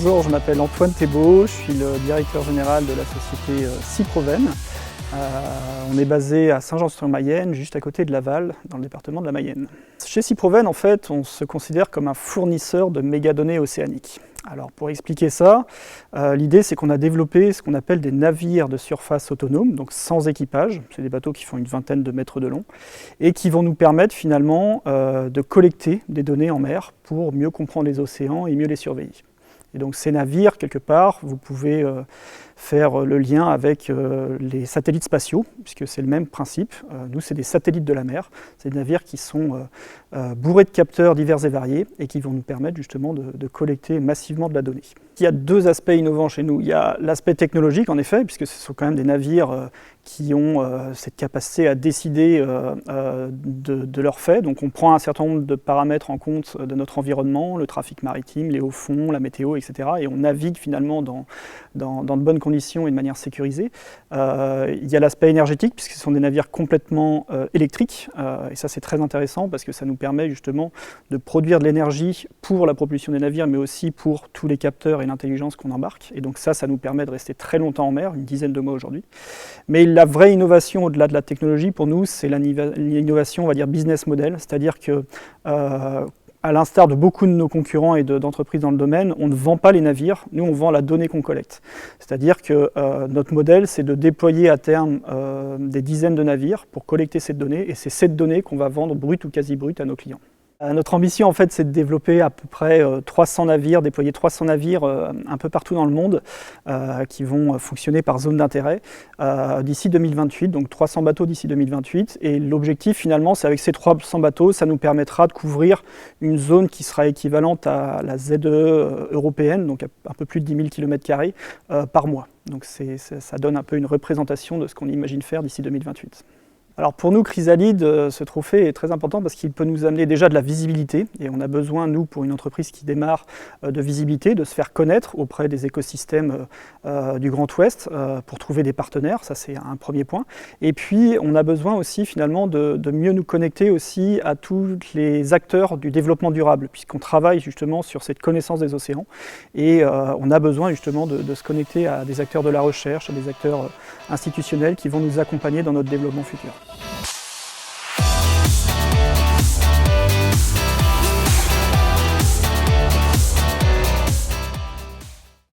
Bonjour, je m'appelle Antoine Thébault, je suis le directeur général de la société Cyproven. On est basé à Saint-Jean-sur-Mayenne, juste à côté de Laval, dans le département de la Mayenne. Chez Cyproven, en fait, on se considère comme un fournisseur de mégadonnées océaniques. Alors pour expliquer ça, l'idée c'est qu'on a développé ce qu'on appelle des navires de surface autonomes, donc sans équipage. C'est des bateaux qui font une vingtaine de mètres de long et qui vont nous permettre finalement de collecter des données en mer pour mieux comprendre les océans et mieux les surveiller. Et donc ces navires, quelque part, vous pouvez faire le lien avec les satellites spatiaux, puisque c'est le même principe. Nous, c'est des satellites de la mer. C'est des navires qui sont bourrés de capteurs divers et variés et qui vont nous permettre justement de collecter massivement de la donnée. Il y a deux aspects innovants chez nous. Il y a l'aspect technologique, en effet, puisque ce sont quand même des navires qui ont cette capacité à décider de leurs faits. Donc on prend un certain nombre de paramètres en compte de notre environnement, le trafic maritime, les hauts fonds, la météo, etc. Et on navigue finalement dans de bonnes conditions et de manière sécurisée. Il y a l'aspect énergétique, puisque ce sont des navires complètement électriques. Et ça, c'est très intéressant parce que ça nous permet justement de produire de l'énergie pour la propulsion des navires, mais aussi pour tous les capteurs et l'intelligence qu'on embarque. Et donc ça nous permet de rester très longtemps en mer, une dizaine de mois aujourd'hui. Mais la vraie innovation au-delà de la technologie, pour nous, c'est l'innovation, on va dire, business model. C'est-à-dire que à l'instar de beaucoup de nos concurrents et d'entreprises dans le domaine, on ne vend pas les navires, nous on vend la donnée qu'on collecte. C'est-à-dire que notre modèle, c'est de déployer à terme des dizaines de navires pour collecter cette donnée, et c'est cette donnée qu'on va vendre brute ou quasi brute à nos clients. Notre ambition, en fait, c'est de développer à peu près 300 navires, déployer 300 navires un peu partout dans le monde qui vont fonctionner par zone d'intérêt d'ici 2028, donc 300 bateaux d'ici 2028. Et l'objectif, finalement, c'est avec ces 300 bateaux, ça nous permettra de couvrir une zone qui sera équivalente à la ZE européenne, donc un peu plus de 10 000 km² par mois. Donc ça donne un peu une représentation de ce qu'on imagine faire d'ici 2028. Alors pour nous, Chrysalide, ce trophée est très important parce qu'il peut nous amener déjà de la visibilité, et on a besoin, nous, pour une entreprise qui démarre, de visibilité, de se faire connaître auprès des écosystèmes du Grand Ouest pour trouver des partenaires, ça c'est un premier point. Et puis on a besoin aussi finalement de mieux nous connecter aussi à tous les acteurs du développement durable, puisqu'on travaille justement sur cette connaissance des océans, et on a besoin justement de se connecter à des acteurs de la recherche, à des acteurs institutionnels qui vont nous accompagner dans notre développement futur.